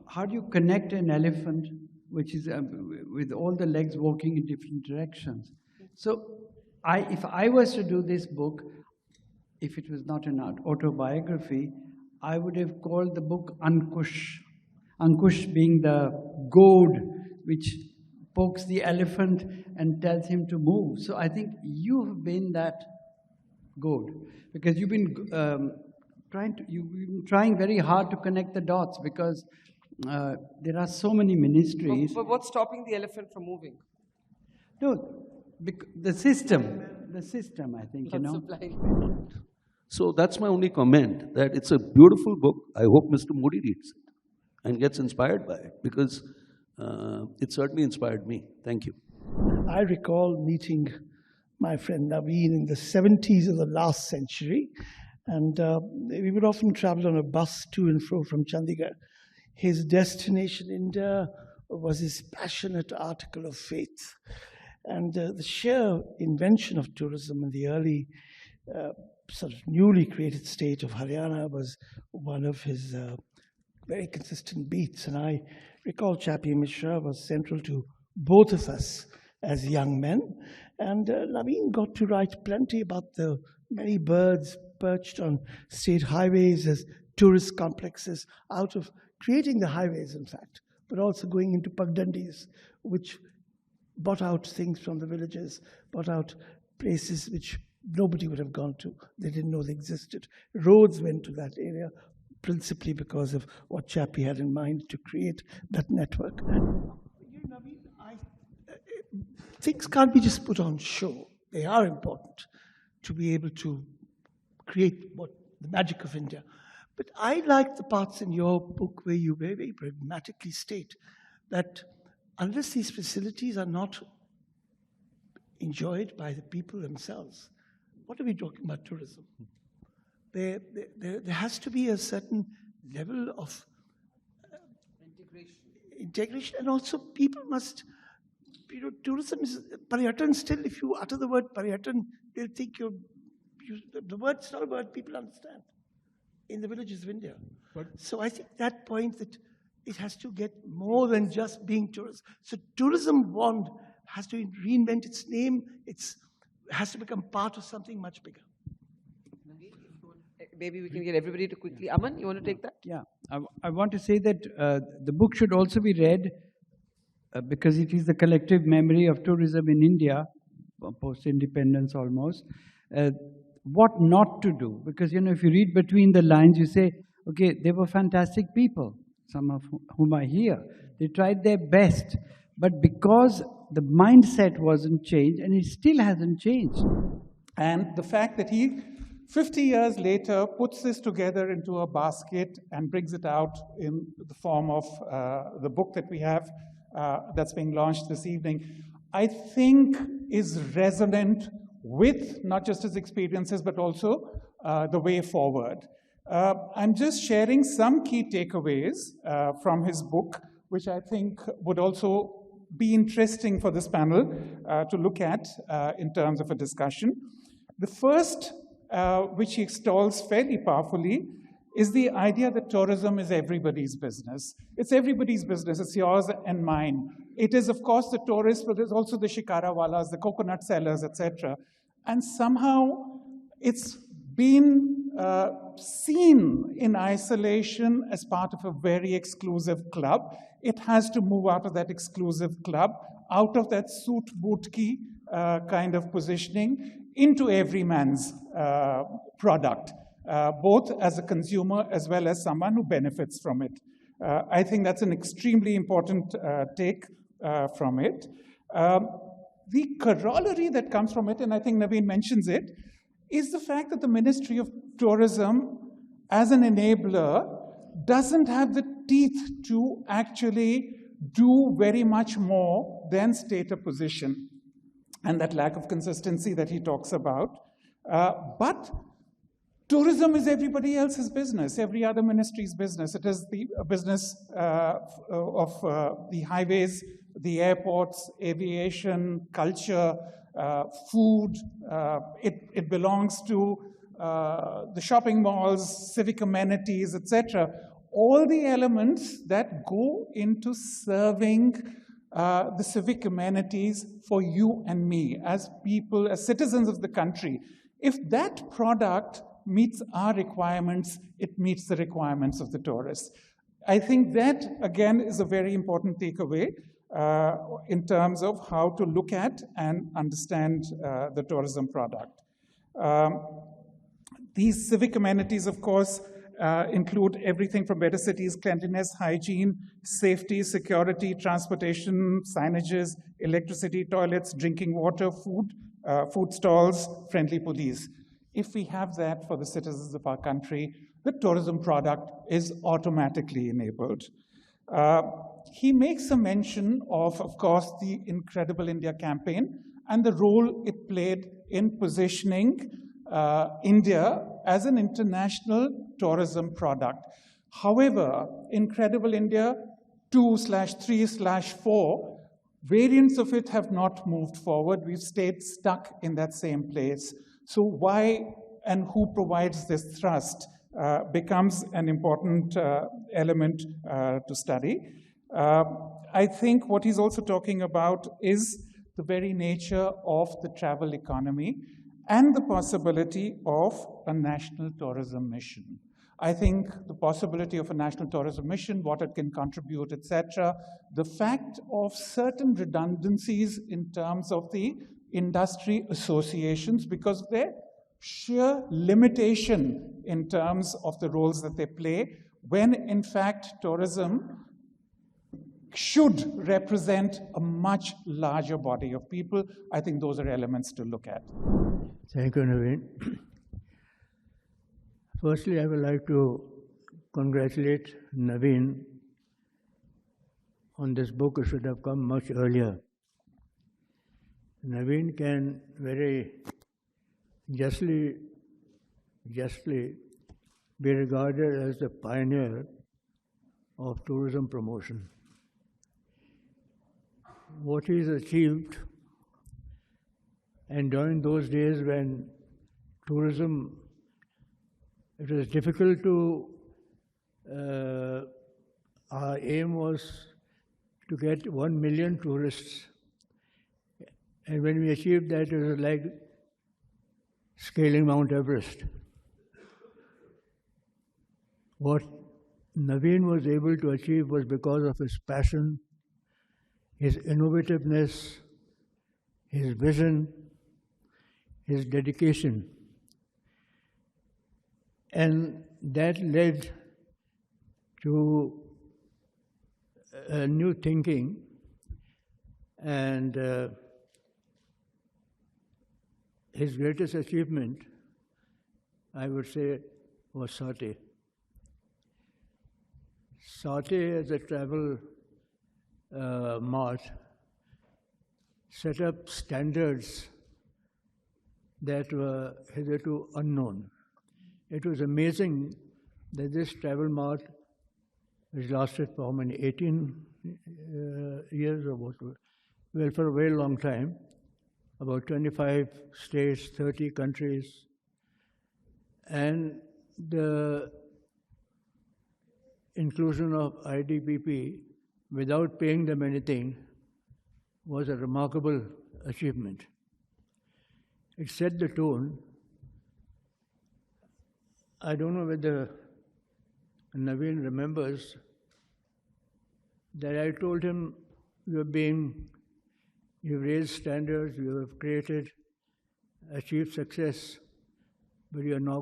how do you connect an elephant, which is with all the legs walking in different directions? So if I was to do this book, if it was not an autobiography, I would have called the book Ankush. Ankush being the goad which pokes the elephant and tells him to move. So I think you've been that goad, because you've been trying very hard to connect the dots, because there are so many ministries. But what's stopping the elephant from moving? No, the system, I think, you know. So that's my only comment, that it's a beautiful book. I hope Mr. Modi reads it and gets inspired by it, because it certainly inspired me. Thank you. I recall meeting my friend Navin in the 70s of the last century, and we would often travel on a bus to and fro from Chandigarh. His destination, India, was his passionate article of faith. And the sheer invention of tourism in the early sort of newly created state of Haryana was one of his very consistent beats. And I recall Chappie Mishra was central to both of us as young men. And Navin got to write plenty about the many birds perched on state highways as tourist complexes, out of creating the highways, in fact, but also going into pagdandis, which bought out things from the villages, bought out places which nobody would have gone to. They didn't know they existed. Roads went to that area principally because of what Chappie had in mind to create that network. Things can't be just put on show. They are important to be able to create the magic of India. But I like the parts in your book where you very pragmatically state that unless these facilities are not enjoyed by the people themselves, what are we talking about tourism? There has to be a certain level of integration, and also people must, tourism is, Paryatan still, if you utter the word Paryatan, they'll think the word's not a word people understand in the villages of India. So I think that point that it has to get more than just being tourism. So tourism has to reinvent its name. It has to become part of something much bigger. Maybe we can get everybody to quickly. Aman, you want to take that? Yeah, I want to say that the book should also be read because it is the collective memory of tourism in India, post-independence almost. What not to do, because if you read between the lines, you say, okay, they were fantastic people, some of whom are here. They tried their best, but because the mindset wasn't changed, and it still hasn't changed. And the fact that he, 50 years later, puts this together into a basket and brings it out in the form of the book that we have that's being launched this evening, I think is resonant with not just his experiences, but also the way forward. I'm just sharing some key takeaways from his book, which I think would also be interesting for this panel to look at in terms of a discussion. The first, which he extols fairly powerfully, is the idea that tourism is everybody's business. It's everybody's business. It's yours and mine. It is, of course, the tourists, but there's also the shikarawalas, the coconut sellers, etc. And somehow it's been seen in isolation as part of a very exclusive club. It has to move out of that exclusive club, out of that suit bootki kind of positioning, into every man's product, both as a consumer as well as someone who benefits from it. I think that's an extremely important take from it. The corollary that comes from it, and I think Navin mentions it, is the fact that the Ministry of Tourism, as an enabler, doesn't have the teeth to actually do very much more than state a position, and that lack of consistency that he talks about. But tourism is everybody else's business, every other ministry's business. It is the business of the highways, the airports, aviation, culture, food. It belongs to the shopping malls, civic amenities, etc. all the elements that go into serving the civic amenities for you and me as people, as citizens of the country. If that product meets our requirements, it meets the requirements of the tourists. I think that, again, is a very important takeaway in terms of how to look at and understand the tourism product. These civic amenities, of course, include everything from better cities, cleanliness, hygiene, safety, security, transportation, signages, electricity, toilets, drinking water, food stalls, friendly police. If we have that for the citizens of our country, the tourism product is automatically enabled. He makes a mention of course, the Incredible India campaign and the role it played in positioning India as an international tourism product. However, Incredible India 2/3/4, variants of it have not moved forward. We've stayed stuck in that same place. So why and who provides this thrust becomes an important element to study. I think what he's also talking about is the very nature of the travel economy and the possibility of a national tourism mission. I think the possibility of a national tourism mission, what it can contribute, etc., the fact of certain redundancies in terms of the industry associations because of their sheer limitation in terms of the roles that they play, when in fact tourism should represent a much larger body of people. I think those are elements to look at. Thank you, Navin. Firstly, I would like to congratulate Navin on this book. It should have come much earlier. Navin can very justly be regarded as the pioneer of tourism promotion. What he's achieved, and during those days when tourism, it was difficult to, our aim was to get 1 million tourists. And when we achieved that, it was like scaling Mount Everest. What Navin was able to achieve was because of his passion, his innovativeness, his vision, his dedication. And that led to a new thinking, and his greatest achievement, I would say, was Sate. Sate, as a travel mart, set up standards that were hitherto unknown. It was amazing that this travel mart, which lasted for how many, 18 years or what? Well, for a very long time, about 25 states, 30 countries, and the inclusion of IDPP without paying them anything was a remarkable achievement. It set the tone. I don't know whether Navin remembers that I told him, you've raised standards, you have achieved success, but you're now